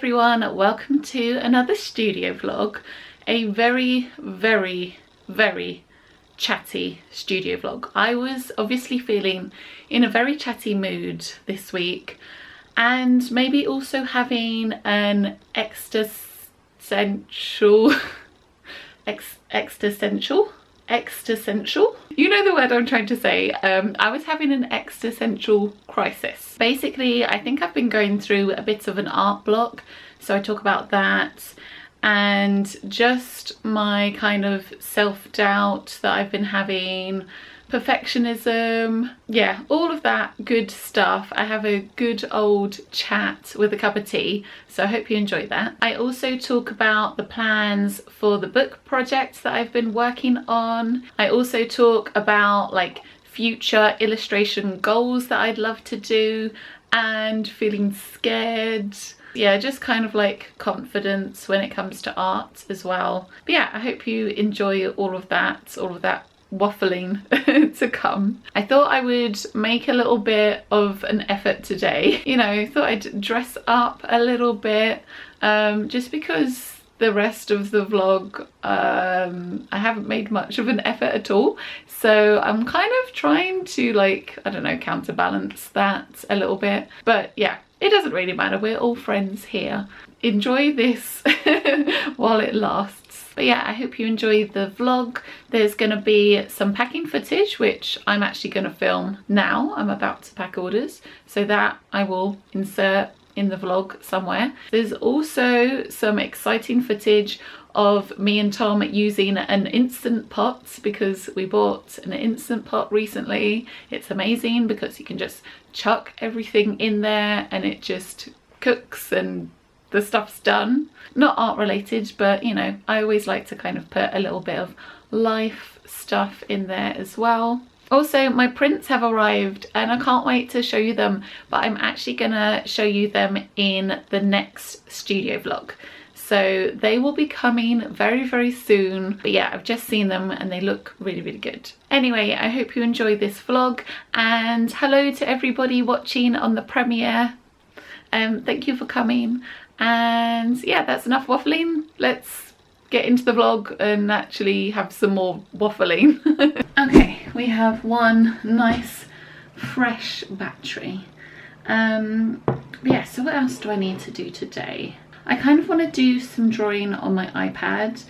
everyone, welcome to another studio vlog. A very chatty studio vlog. I was obviously feeling in a very chatty mood this week, and maybe also having an existential you know the word I'm trying to say. I was having an existential crisis. Basically, I think I've been going through a bit of an art block, so I talk about that, and just my kind of self-doubt that I've been having, perfectionism, yeah, all of that good stuff. I have a good old chat with a cup of tea, so I hope you enjoy that. I also talk about the plans for the book projects that I've been working on. I also talk about like future illustration goals that I'd love to do and feeling scared. Yeah, just kind of like confidence when it comes to art as well. But yeah, I hope you enjoy all of that waffling to come. I thought I would make a little bit of an effort today. You know, thought I'd dress up a little bit, just because the rest of the vlog, I haven't made much of an effort at all. So I'm kind of trying to, like, I don't know, counterbalance that a little bit. But yeah, it doesn't really matter. We're all friends here. Enjoy this while it lasts. But yeah, I hope you enjoy the vlog. There's going to be some packing footage, which I'm actually going to film now. I'm about to pack orders, so that I will insert in the vlog somewhere. There's also some exciting footage of me and Tom using an Instant Pot, because we bought an Instant Pot recently. It's amazing because you can just chuck everything in there and it just cooks and the stuff's done. Not art related, but you know, I always like to kind of put a little bit of life stuff in there as well. Also, my prints have arrived and I can't wait to show you them, but I'm actually gonna show you them in the next studio vlog. So they will be coming very soon. But yeah, I've just seen them and they look really good. Anyway, I hope you enjoy this vlog, and hello to everybody watching on the premiere. Thank you for coming. And yeah, that's enough waffling. Let's get into the vlog and actually have some more waffling. Okay, we have one nice fresh battery. Yeah, so what else do I need to do today? I kind of want to do some drawing on my iPad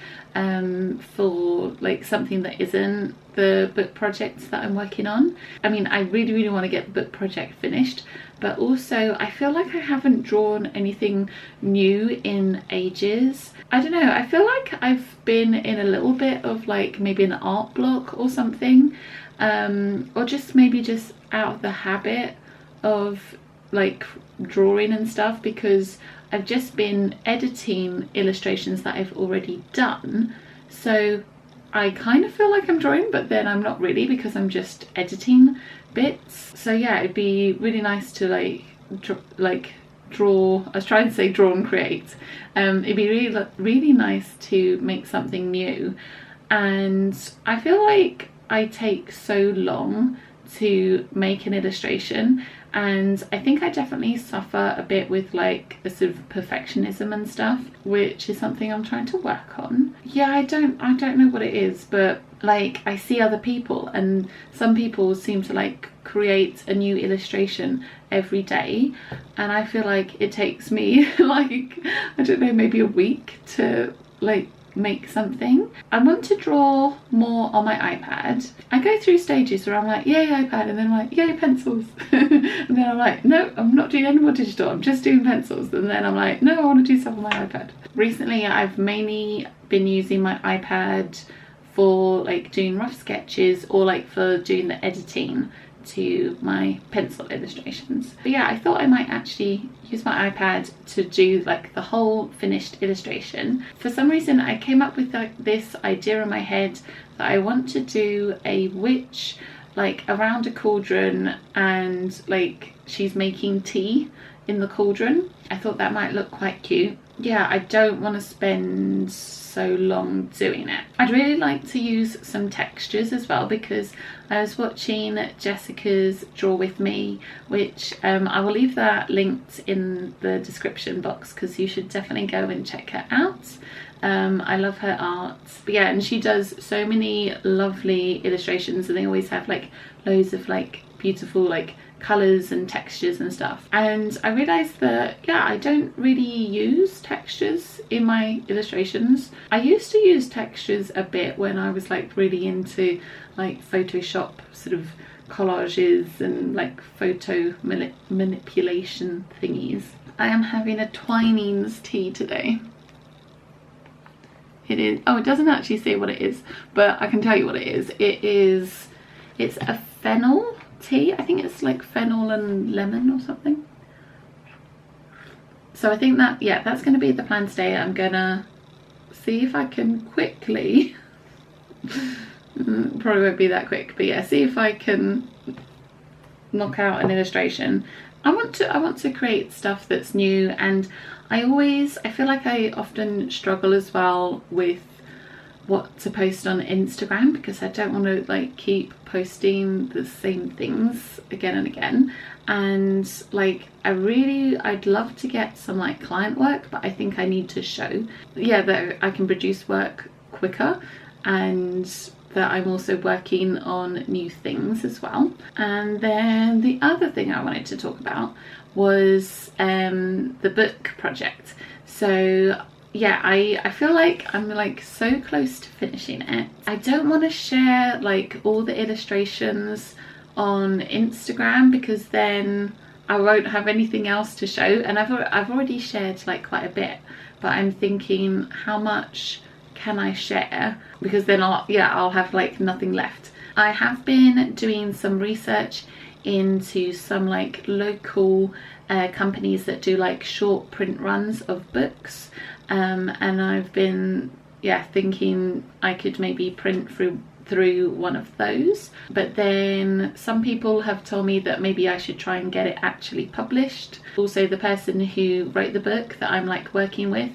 for like something that isn't the book projects that I'm working on. I mean, I really want to get the book project finished, but also I feel like I haven't drawn anything new in ages. I don't know, I feel like I've been in a little bit of like maybe an art block or something, or just maybe just out of the habit of like drawing and stuff, because I've just been editing illustrations that I've already done. So I kind of feel like I'm drawing, but then I'm not really, because I'm just editing bits. So yeah, it'd be really nice to like draw. I was trying to say draw and create. It'd be really nice to make something new, and I feel like I take so long to make an illustration, and I think I definitely suffer a bit with like a sort of perfectionism and stuff, which is something I'm trying to work on. Yeah, I don't know what it is, but like I see other people, and some people seem to like create a new illustration every day, and I feel like it takes me like, I don't know, maybe a week to like make something. I want to draw more on my iPad. I go through stages where I'm like, yay iPad, and then I'm like, yay pencils. And then I'm like, no, I'm not doing any more digital, I'm just doing pencils. And then I'm like, no, I want to do stuff on my iPad. Recently I've mainly been using my iPad for like doing rough sketches, or like for doing the editing to my pencil illustrations. But yeah, I thought I might actually use my iPad to do like the whole finished illustration. For some reason I came up with this idea in my head that I want to do a witch like around a cauldron, and like she's making tea in the cauldron. I thought that might look quite cute. yeah, I don't want to spend so long doing it. I'd really like to use some textures as well, because I was watching Jessica's Draw With Me, which I will leave that linked in the description box, because you should definitely go and check her out. I love her art. But yeah, and she does so many lovely illustrations, and they always have like loads of like beautiful like colours and textures and stuff. And I realised that, yeah, I don't really use textures in my illustrations. I used to use textures a bit when I was like really into like Photoshop sort of collages and like photo manipulation thingies. I am having a Twinings tea today. It is, oh, it doesn't actually say what it is, but I can tell you what it is. It's a fennel tea. I think it's like fennel and lemon or something. So I think that, yeah, that's going to be the plan today. I'm gonna see if I can quickly probably won't be that quick, but yeah, see if I can knock out an illustration. I want to create stuff that's new, and I feel like I often struggle as well with what to post on Instagram, because I don't want to like keep posting the same things again and again. And like I'd love to get some like client work, but I think I need to show, yeah, that I can produce work quicker, and that I'm also working on new things as well. And then the other thing I wanted to talk about was the book project. So yeah, I feel like I'm like so close to finishing it. I don't want to share like all the illustrations on Instagram, because then I won't have anything else to show. And I've already shared like quite a bit, but I'm thinking, how much can I share? Because then I'll have like nothing left. I have been doing some research into some like local companies that do like short print runs of books, and I've been thinking I could maybe print through one of those. But then some people have told me that maybe I should try and get it actually published. Also, the person who wrote the book that I'm like working with,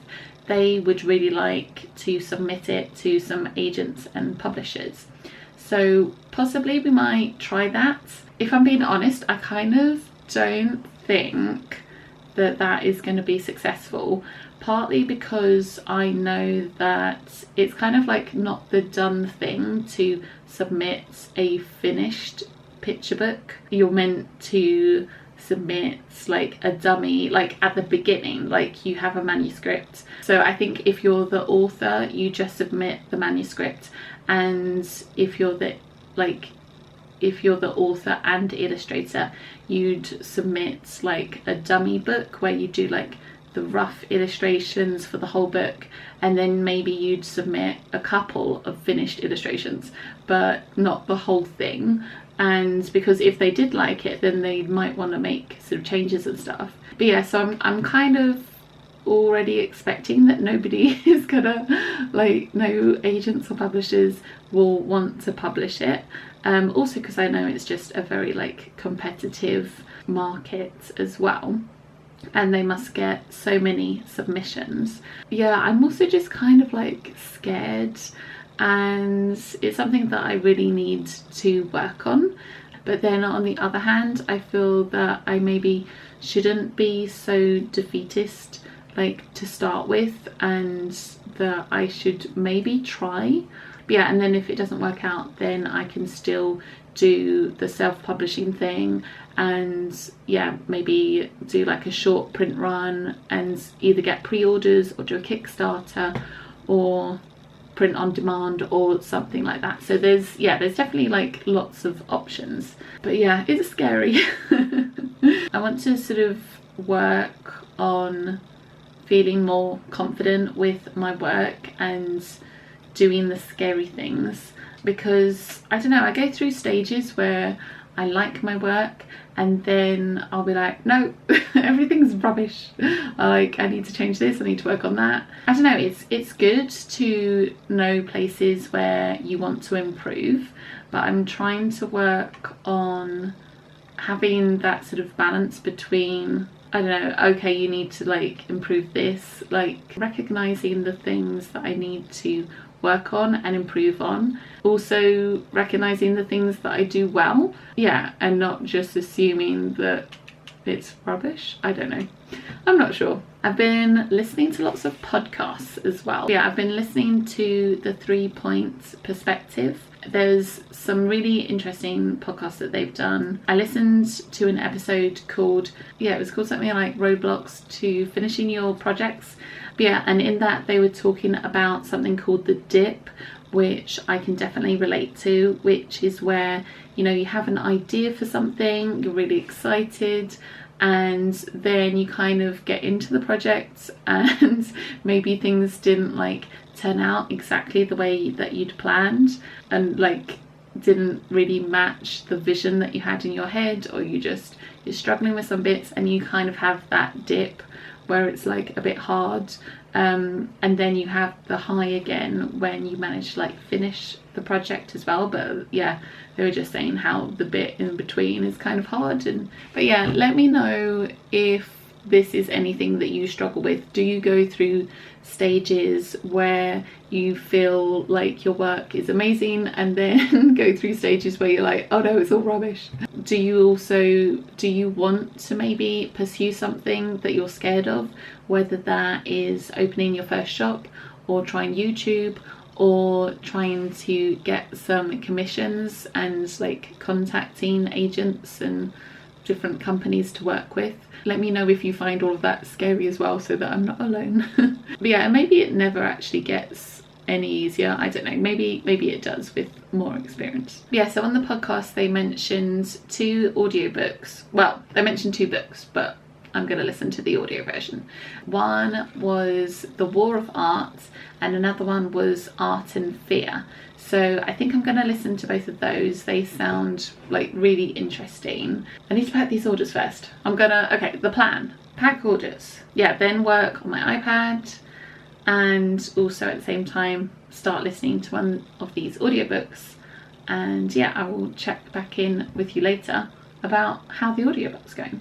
they would really like to submit it to some agents and publishers. So possibly we might try that. If I'm being honest, I kind of don't think that is going to be successful, partly because I know that it's kind of like not the done thing to submit a finished picture book. You're meant to submit like a dummy like at the beginning, like you have a manuscript. So I think if you're the author, you just submit the manuscript, and if you're the author and illustrator, you'd submit like a dummy book where you do like the rough illustrations for the whole book, and then maybe you'd submit a couple of finished illustrations but not the whole thing. And because if they did like it, then they might want to make sort of changes and stuff. But yeah, so I'm kind of already expecting that nobody is gonna, like, no agents or publishers will want to publish it. Also because I know it's just a very like competitive market as well, and they must get so many submissions. Yeah, I'm also just kind of like scared, and it's something that I really need to work on. But then on the other hand, I feel that I maybe shouldn't be so defeatist like to start with, and that I should maybe try. But yeah, and then if it doesn't work out, then I can still do the self-publishing thing, and yeah, maybe do like a short print run and either get pre-orders or do a Kickstarter or print on demand or something like that. So there's definitely like lots of options. But yeah, it's scary. I want to sort of work on feeling more confident with my work and doing the scary things, because I don't know, I go through stages where I like my work and then I'll be like, no, everything's rubbish, like I need to change this, I need to work on that. I don't know, it's good to know places where you want to improve, but I'm trying to work on having that sort of balance between I don't know, okay, you need to like improve this, like recognizing the things that I need to work on and improve on, also recognizing the things that I do well, yeah, and not just assuming that it's rubbish. I don't know, I'm not sure. I've been listening to lots of podcasts as well. Yeah, I've been listening to the 3 Points Perspective. There's some really interesting podcasts that they've done. I listened to an episode called, yeah, it was called something like Roadblocks to Finishing Your Projects. But yeah, and in that they were talking about something called the dip, which I can definitely relate to, which is where, you know, you have an idea for something, you're really excited, and then you kind of get into the project and maybe things didn't like turn out exactly the way that you'd planned, and like didn't really match the vision that you had in your head, or you're struggling with some bits and you kind of have that dip where it's like a bit hard, and then you have the high again when you manage to like finish the project as well. But yeah, they were just saying how the bit in between is kind of hard. But yeah, let me know if this is anything that you struggle with. Do you go through stages where you feel like your work is amazing and then go through stages where you're like, oh no, it's all rubbish? Do you want to maybe pursue something that you're scared of, whether that is opening your first shop or trying YouTube or trying to get some commissions and like contacting agents and different companies to work with? Let me know if you find all of that scary as well, so that I'm not alone. But yeah, maybe it never actually gets any easier. I don't know, maybe it does with more experience. Yeah, so on the podcast they mentioned 2 audiobooks. Well, they mentioned 2 books, but I'm going to listen to the audio version. One was The War of Art and another one was Art and Fear. So I think I'm going to listen to both of those. They sound like really interesting. I need to pack these orders first. Okay, the plan. Pack orders. Yeah, then work on my iPad and also at the same time start listening to one of these audiobooks. And yeah, I will check back in with you later about how the audiobook's going.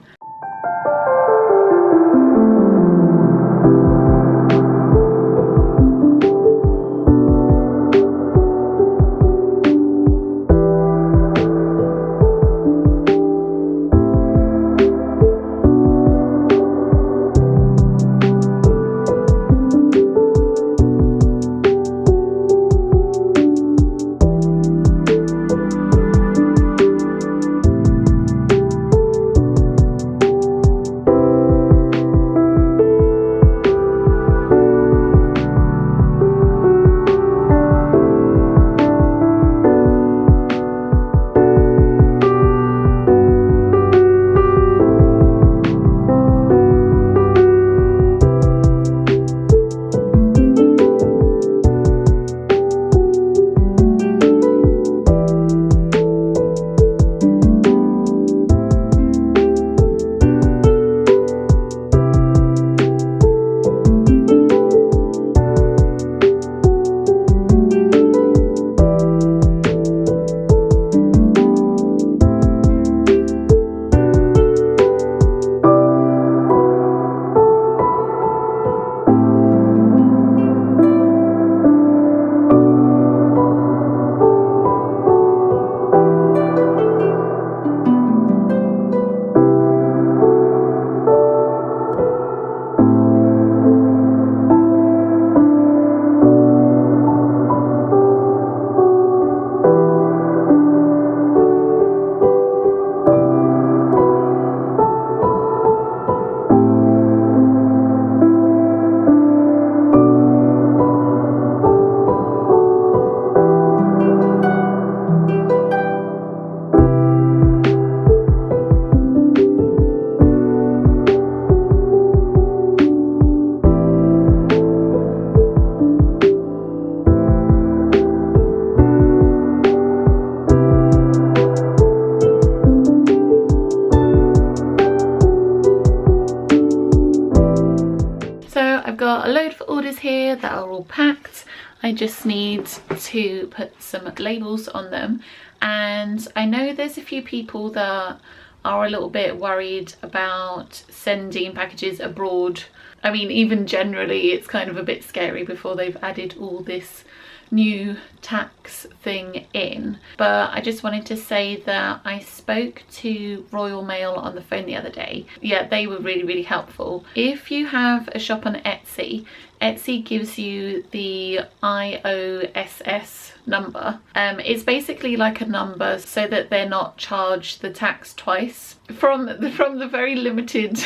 got a load of orders here that are all packed. I just need to put some labels on them, and I know there's a few people that are a little bit worried about sending packages abroad. I mean, even generally it's kind of a bit scary before they've added all this new tax thing in. But I just wanted to say that I spoke to Royal Mail on the phone the other day. Yeah, they were really helpful. If you have a shop on Etsy, Etsy gives you the IOSS number. It's basically like a number so that they're not charged the tax twice. From the very limited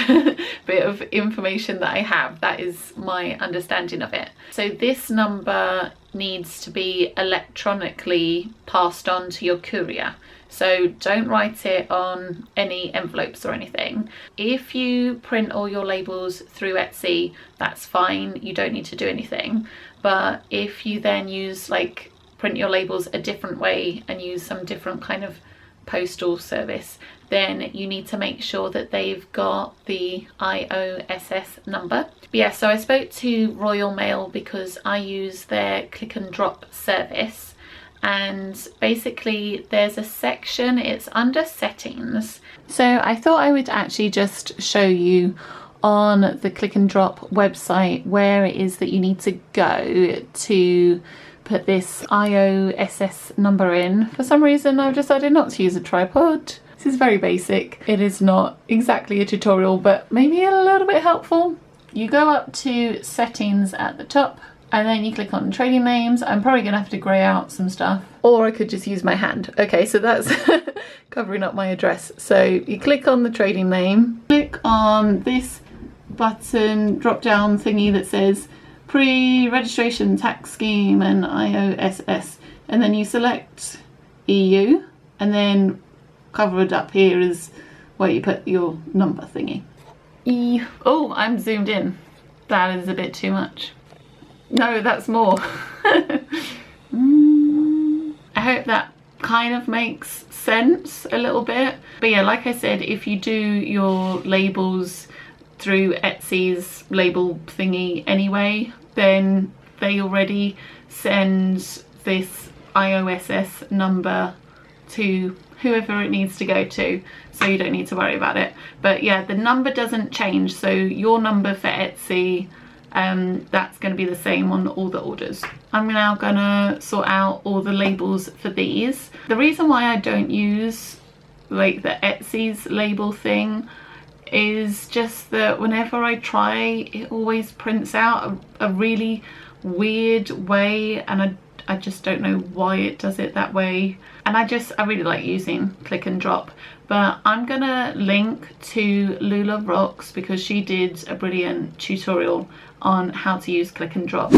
bit of information that I have, that is my understanding of it. So this number needs to be electronically passed on to your courier. So don't write it on any envelopes or anything. If you print all your labels through Etsy, that's fine, you don't need to do anything. But if you then use, like, print your labels a different way and use some different kind of postal service, then you need to make sure that they've got the IOSS number. But yeah, so I spoke to Royal Mail because I use their click and drop service, and basically there's a section, it's under settings. So I thought I would actually just show you on the click and drop website where it is that you need to go to put this IOSS number in. For some reason I've decided not to use a tripod. This is very basic. It is not exactly a tutorial, but maybe a little bit helpful. You go up to settings at the top and then you click on trading names. I'm probably gonna have to grey out some stuff, or I could just use my hand. Okay, so that's covering up my address. So you click on the trading name, click on this button drop down thingy that says pre-registration tax scheme and IOSS, and then you select EU, and then covered up here is where you put your number thingy. Oh, I'm zoomed in. That is a bit too much. No, that's more. I hope that kind of makes sense a little bit. But yeah, like I said, if you do your labels through Etsy's label thingy anyway, then they already send this IOSS number to whoever it needs to go to, so you don't need to worry about it. But yeah, the number doesn't change, so your number for Etsy, that's going to be the same on all the orders. I'm now gonna sort out all the labels for these. The reason why I don't use like the Etsy's label thing is just that whenever I try, it always prints out a really weird way, and I just don't know why it does it that way. And I really like using click and drop. But I'm gonna link to Lula Rocks because she did a brilliant tutorial on how to use click and drop.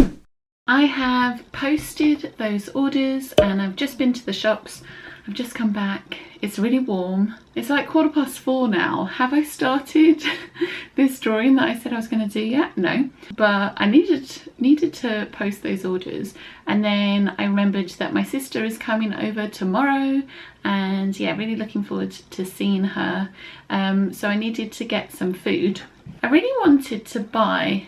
I have posted those orders and I've just been to the shops. I've just come back. It's really warm. It's like 4:15 now. Have I started this drawing that I said I was going to do yet? No. But I needed to post those orders, and then I remembered that my sister is coming over tomorrow, and yeah, really looking forward to seeing her. So I needed to get some food. I really wanted to buy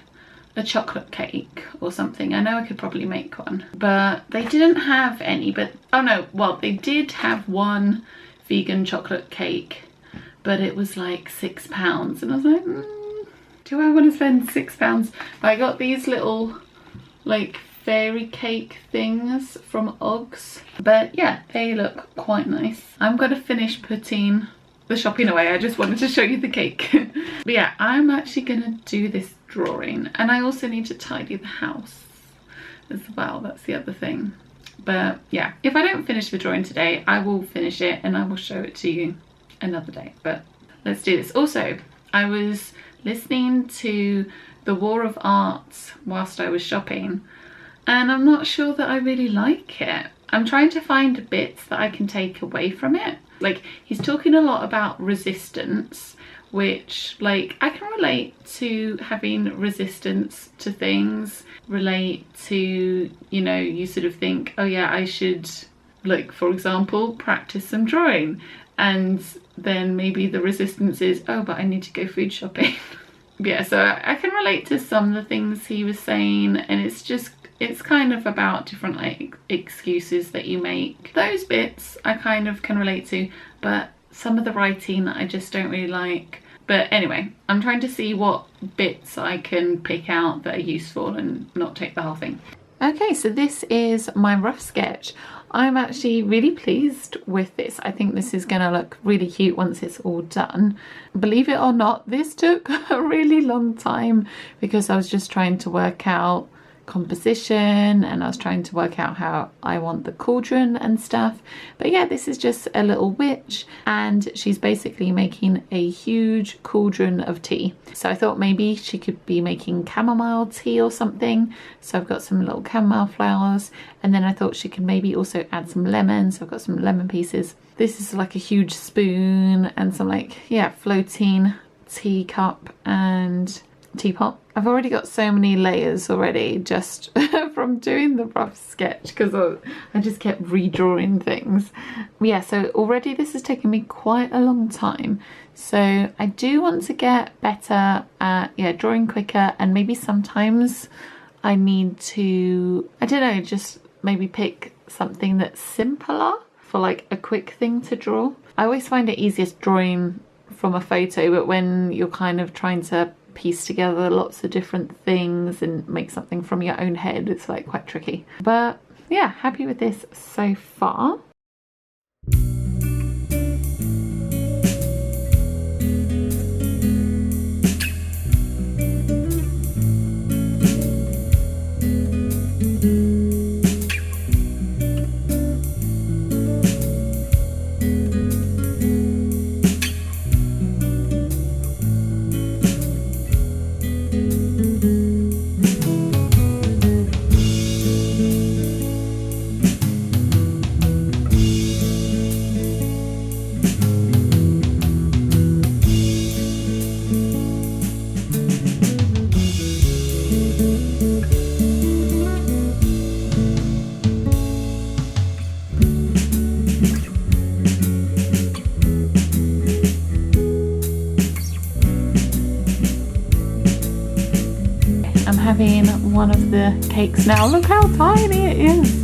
a chocolate cake or something. I know I could probably make one, but they didn't have any. But oh no, well, they did have one vegan chocolate cake, but it was like £6, and I was like, do I want to spend £6? But I got these little like fairy cake things from Oggs, but yeah, they look quite nice. I'm gonna finish putting the shopping away. I just wanted to show you the cake. But yeah, I'm actually gonna do this drawing, and I also need to tidy the house as well. That's the other thing. But yeah, if I don't finish the drawing today, I will finish it and I will show it to you another day. But let's do this. Also, I was listening to The War of Art whilst I was shopping, and I'm not sure that I really like it. I'm trying to find bits that I can take away from it. Like, he's talking a lot about resistance, which, like, I can relate to having resistance to things, relate to, you know, you sort of think, oh yeah, I should, like, for example, practice some drawing, and then maybe the resistance is, oh, but I need to go food shopping. Yeah, so I can relate to some of the things he was saying, and it's kind of about different like excuses that you make. Those bits I kind of can relate to, but some of the writing I just don't really like. But anyway, I'm trying to see what bits I can pick out that are useful and not take the whole thing. Okay, so this is my rough sketch. I'm actually really pleased with this. I think this is gonna look really cute once it's all done. Believe it or not, this took a really long time because I was just trying to work out composition and I was trying to work out how I want the cauldron and stuff. But yeah, this is just a little witch and she's basically making a huge cauldron of tea. So I thought maybe she could be making chamomile tea or something. So I've got some little chamomile flowers, and then I thought she could maybe also add some lemon. So I've got some lemon pieces. This is like a huge spoon and some like, yeah, floating teacup and teapot. I've already got so many layers already just from doing the rough sketch because I just kept redrawing things. Yeah, so already this has taken me quite a long time. So I do want to get better at, yeah, drawing quicker, and maybe sometimes I need to, I don't know, just maybe pick something that's simpler for like a quick thing to draw. I always find it easiest drawing from a photo, but when you're kind of trying to piece together lots of different things and make something from your own head, it's like quite tricky. But yeah, happy with this so far. I'm having one of the cakes now. Look how tiny it is.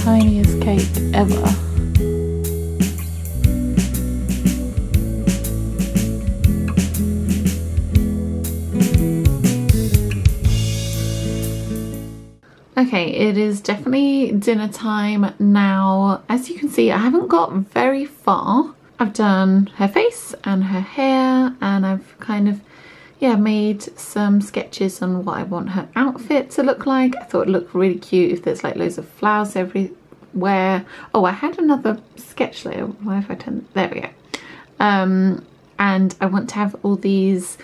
Tiniest cake ever. Okay, it is definitely dinner time now. As you can see, I haven't got very far. I've done her face and her hair, and I've kind of, yeah, made some sketches on what I want her outfit to look like. I thought it looked really cute if there's like loads of flowers everywhere. Oh, I had another sketch layer. Why have I turned? There we go. And I want to have all these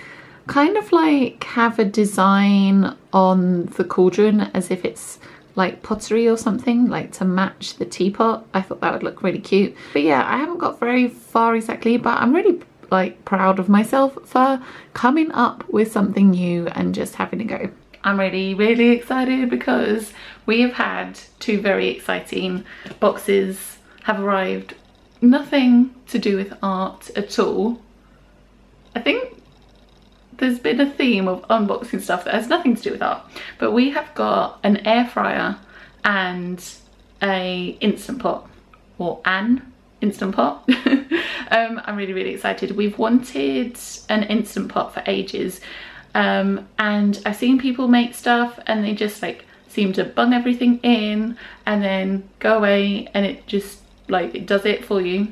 kind of like have a design on the cauldron as if it's like pottery or something, like to match the teapot. I thought that would look really cute. But yeah, I haven't got very far exactly, but I'm really like proud of myself for coming up with something new and just having a go. I'm really excited because we have had two very exciting boxes have arrived. Nothing to do with art at all. I think there's been a theme of unboxing stuff that has nothing to do with art, but we have got an air fryer and a Instant Pot, or an Instant Pot. I'm really excited. We've wanted an Instant Pot for ages, and I've seen people make stuff and they just like seem to bung everything in and then go away, and it just like it does it for you,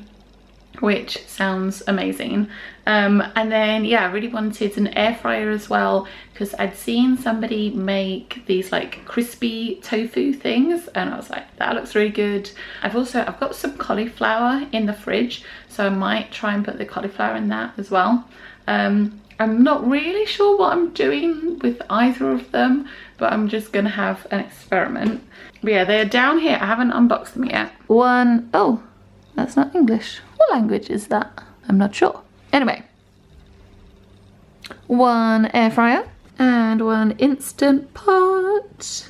which sounds amazing. And then yeah, I really wanted an air fryer as well because I'd seen somebody make these like crispy tofu things and I was like, that looks really good. I've got some cauliflower in the fridge, so I might try and put the cauliflower in that as well. I'm not really sure what I'm doing with either of them, but I'm just gonna have an experiment. But yeah, they're down here. I haven't unboxed them yet. Oh, that's not English. What language is that? I'm not sure. Anyway, one air fryer and one Instant Pot.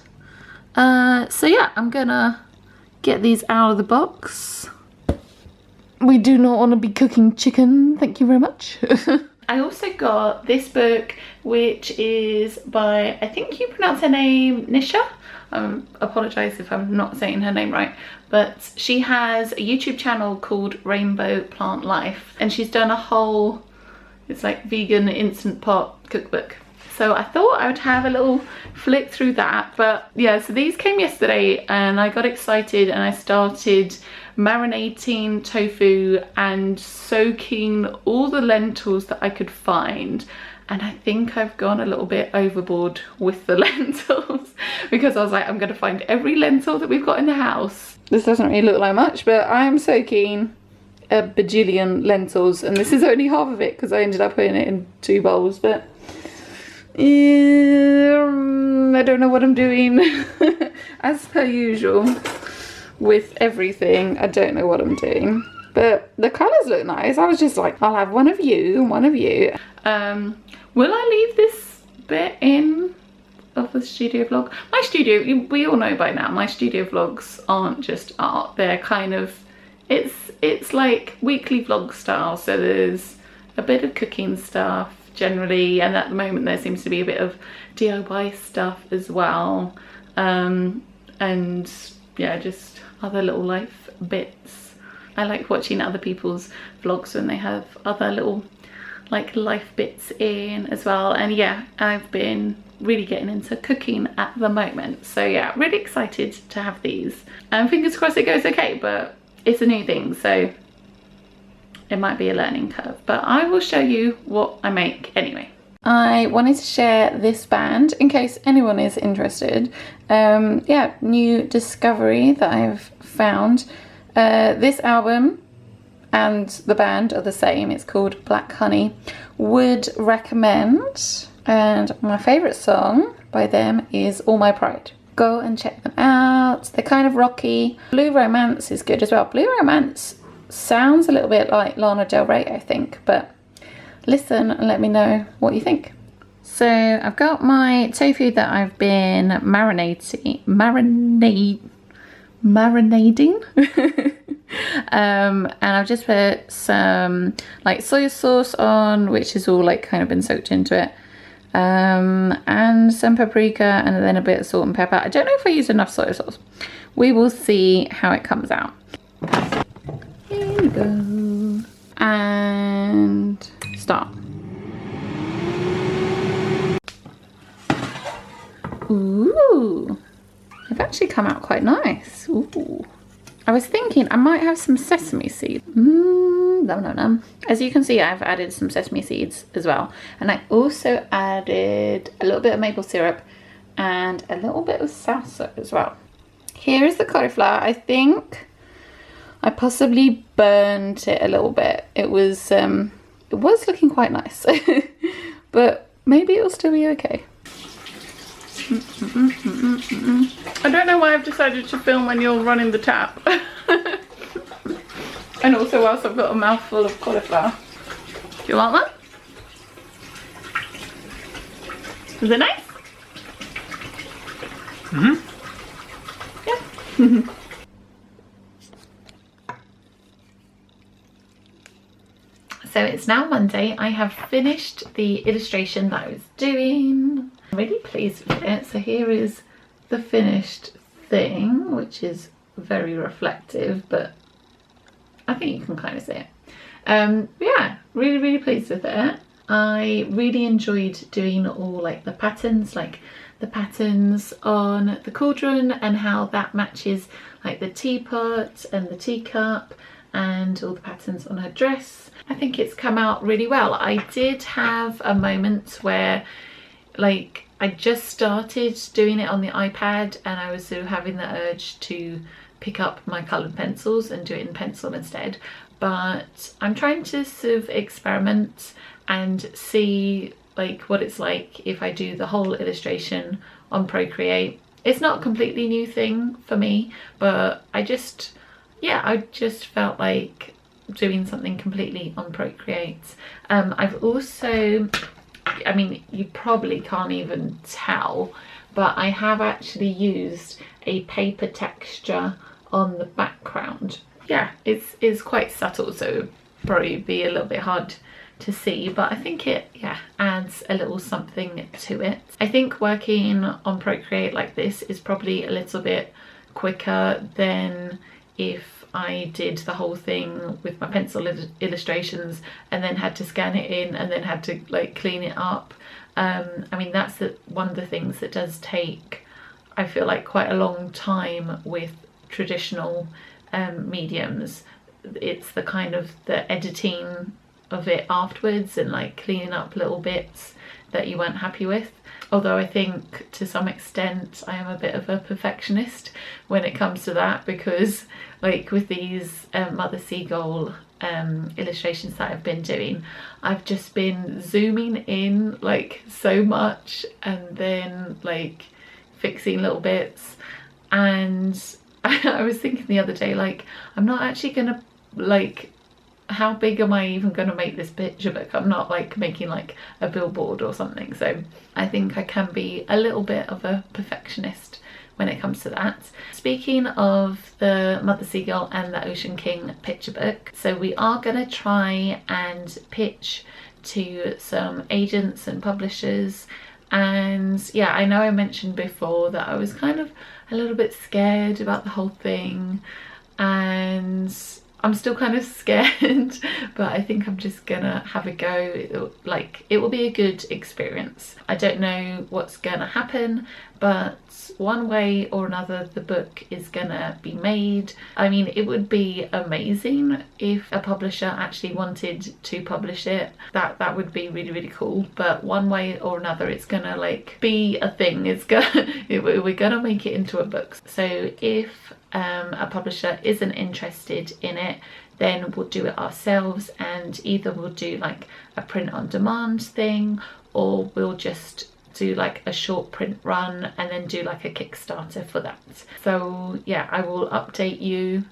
So yeah, I'm gonna get these out of the box. We do not want to be cooking chicken, thank you very much. I also got this book, which is by, I think you pronounce her name Nisha. Apologise if I'm not saying her name right, but she has a YouTube channel called Rainbow Plant Life, and she's done a whole, it's like vegan instant pot cookbook. So I thought I would have a little flick through that. But yeah, so these came yesterday and I got excited and I started marinating tofu and soaking all the lentils that I could find. And I think I've gone a little bit overboard with the lentils because I was like, I'm going to find every lentil that we've got in the house. This doesn't really look like much, but I am soaking a bajillion lentils, and this is only half of it because I ended up putting it in 2 bowls. But I don't know what I'm doing. As per usual with everything, I don't know what I'm doing. But the colours look nice. I was just like, I'll have one of you and one of you. Will I leave this bit in of the studio vlog? My studio, we all know by now, my studio vlogs aren't just art. They're kind of, it's like weekly vlog style. So there's a bit of cooking stuff generally, and at the moment there seems to be a bit of DIY stuff as well. And yeah, just other little life bits. I like watching other people's vlogs when they have other little like life bits in as well. And yeah, I've been really getting into cooking at the moment. So yeah, really excited to have these. And fingers crossed it goes okay, but it's a new thing, so it might be a learning curve. But I will show you what I make anyway. I wanted to share this band in case anyone is interested. Yeah, new discovery that I've found. This album and the band are the same. It's called Black Honey. Would recommend. And my favourite song by them is All My Pride. Go and check them out. They're kind of rocky. Blue Romance is good as well. Blue Romance sounds a little bit like Lana Del Rey, I think, but listen and let me know what you think. So I've got my tofu that I've been marinating. And I've just put some like soy sauce on, which is all like kind of been soaked into it, and some paprika, and then a bit of salt and pepper. I don't know if I used enough soy sauce. We will see how it comes out. Here we go. And start. Ooh, they've actually come out quite nice. Ooh. I was thinking I might have some sesame seeds. Nom, nom, nom. As you can see, I've added some sesame seeds as well. And I also added a little bit of maple syrup and a little bit of salsa as well. Here is the cauliflower. I think I possibly burned it a little bit. It was looking quite nice, but maybe it'll still be okay. I don't know why I've decided to film when you're running the tap. And also whilst I've got a mouthful of cauliflower. Do you want one? Is it nice? Yeah. So it's now Monday. I have finished the illustration that I was doing. I'm really pleased with it. So here is the finished thing, which is very reflective, but I think you can kind of see it. Yeah, really pleased with it. I really enjoyed doing all like the patterns, like the patterns on the cauldron and how that matches like the teapot and the teacup and all the patterns on her dress. I think it's come out really well. I did have a moment where like I just started doing it on the iPad and I was sort of having the urge to pick up my coloured pencils and do it in pencil instead. But I'm trying to sort of experiment and see like what it's like if I do the whole illustration on Procreate. It's not a completely new thing for me, but I just felt like doing something completely on Procreate. I've also, I mean, you probably can't even tell, but I have actually used a paper texture on the background. Yeah, it's quite subtle, so it'll probably be a little bit hard to see, but I think it, yeah, adds a little something to it. I think working on Procreate like this is probably a little bit quicker than if I did the whole thing with my pencil illustrations and then had to scan it in and then had to like clean it up. I mean, that's one of the things that does take, I feel like, quite a long time with traditional mediums. It's the kind of the editing of it afterwards and like cleaning up little bits that you weren't happy with. Although I think to some extent I am a bit of a perfectionist when it comes to that, because like with these Mother Seagull illustrations that I've been doing, I've just been zooming in like so much and then like fixing little bits. And I was thinking the other day, like, I'm not actually gonna, like, how big am I even going to make this picture book? I'm not like making like a billboard or something. So I think I can be a little bit of a perfectionist when it comes to that. Speaking of the Mother Seagull and the Ocean King picture book, so we are going to try and pitch to some agents and publishers. And yeah, I know I mentioned before that I was kind of a little bit scared about the whole thing, and I'm still kind of scared, but I think I'm just gonna have a go. It will be a good experience. I don't know what's gonna happen, but one way or another the book is gonna be made. I mean, it would be amazing if a publisher actually wanted to publish it. That would be really, really cool. But one way or another it's gonna like be a thing. We're gonna make it into a book. So if a publisher isn't interested in it, then we'll do it ourselves, and either we'll do like a print on demand thing, or we'll just do like a short print run and then do like a Kickstarter for that. So yeah, I will update you.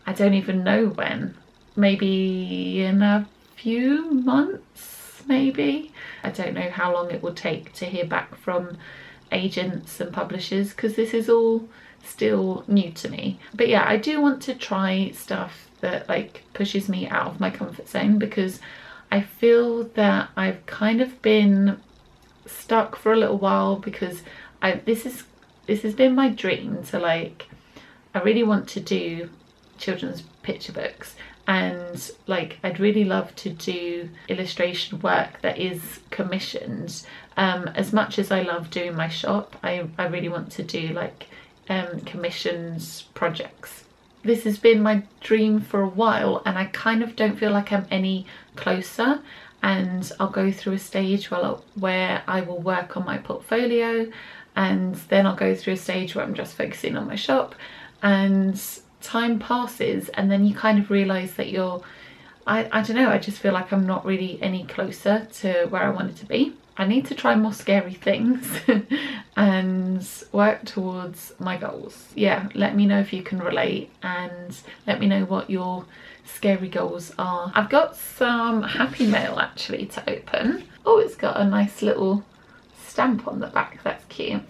I don't even know when, maybe in a few months, maybe. I don't know how long it will take to hear back from agents and publishers, because this is all still new to me. But yeah, I do want to try stuff that like pushes me out of my comfort zone, because I feel that I've kind of been stuck for a little while, because this has been my dream to like, I really want to do children's picture books, and like I'd really love to do illustration work that is commissioned. As much as I love doing my shop, I really want to do like commissions projects. This has been my dream for a while, and I kind of don't feel like I'm any closer. And I'll go through a stage where I will work on my portfolio, and then I'll go through a stage where I'm just focusing on my shop, and time passes and then you kind of realize that I don't know, I just feel like I'm not really any closer to where I wanted to be. I need to try more scary things and work towards my goals. Yeah, let me know if you can relate, and let me know what your scary goals are. I've got some happy mail actually to open. Oh, it's got a nice little stamp on the back, that's cute.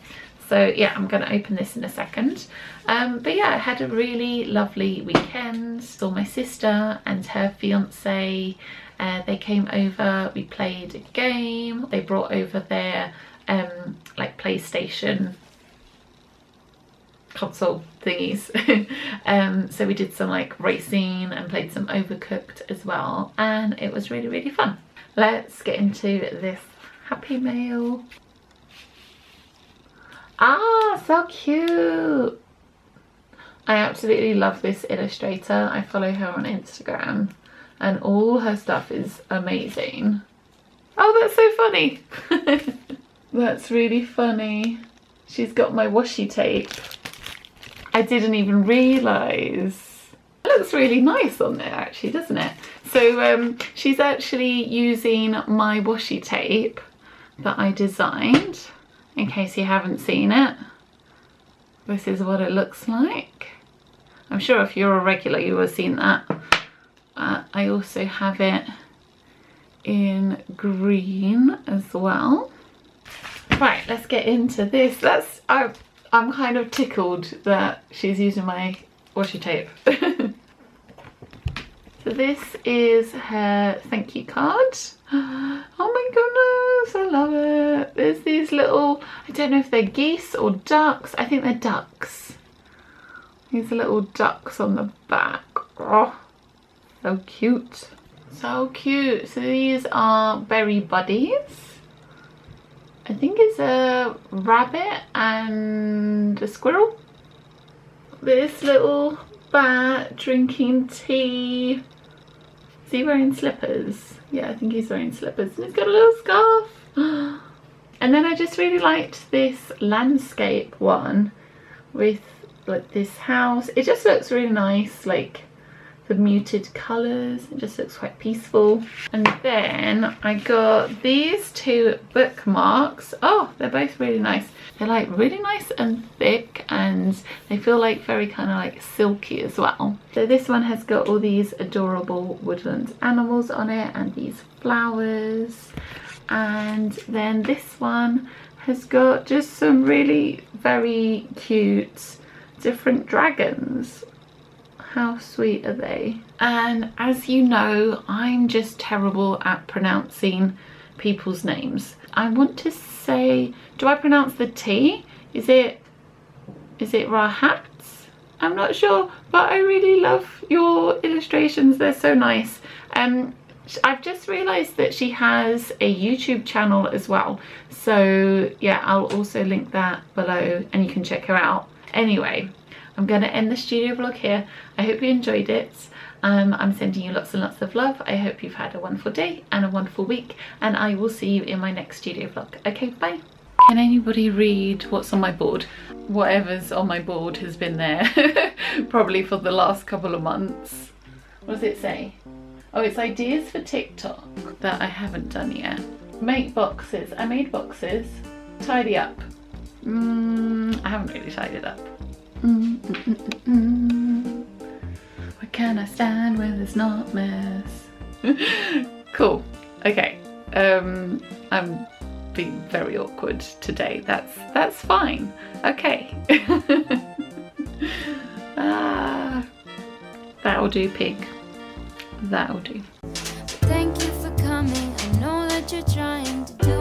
So yeah, I'm going to open this in a second. But yeah, I had a really lovely weekend. Saw my sister and her fiance. They came over, we played a game. They brought over their like PlayStation console thingies. So we did some like racing and played some Overcooked as well, and it was really, really fun. Let's get into this happy mail. Ah, so cute. I absolutely love this illustrator. I follow her on Instagram and all her stuff is amazing. Oh, that's so funny. That's really funny. She's got my washi tape. I didn't even realise. It looks really nice on there actually, doesn't it? So she's actually using my washi tape that I designed. In case you haven't seen it, this is what it looks like. I'm sure if you're a regular you will have seen that. I also have it in green as well. Right, let's get into this. I'm kind of tickled that she's using my washi tape. So this is her thank you card. Oh my goodness, I love it. There's these little, I don't know if they're geese or ducks. I think they're ducks. These little ducks on the back. Oh, so cute. So cute. So these are berry buddies. I think it's a rabbit and a squirrel. This little bat drinking tea. Is he wearing slippers? Yeah, I think he's wearing slippers. And he's got a little scarf. And then I just really liked this landscape one with like this house. It just looks really nice, like the muted colours. It just looks quite peaceful. And then I got these two bookmarks. Oh, they're both really nice. They're like really nice and thick, and they feel like very kind of like silky as well. So this one has got all these adorable woodland animals on it and these flowers. And then this one has got just some really very cute different dragons. How sweet are they? And as you know, I'm just terrible at pronouncing people's names. I want to say, do I pronounce the T? Is it Rahat? I'm not sure, but I really love your illustrations. They're so nice. I've just realised that she has a YouTube channel as well. So yeah, I'll also link that below and you can check her out. Anyway, I'm going to end the studio vlog here. I hope you enjoyed it. I'm sending you lots and lots of love. I hope you've had a wonderful day and a wonderful week, and I will see you in my next studio vlog. Okay, bye. Can anybody read what's on my board? Whatever's on my board has been there probably for the last couple of months. What does it say? Oh, it's ideas for TikTok that I haven't done yet. Make boxes. I made boxes. Tidy up. I haven't really tidied up. Where can I stand when there's not mess? Cool. Okay. I'm being very awkward today. That's fine. Okay. That'll do, pig. That'll do. Thank you for coming. I know that you're trying to do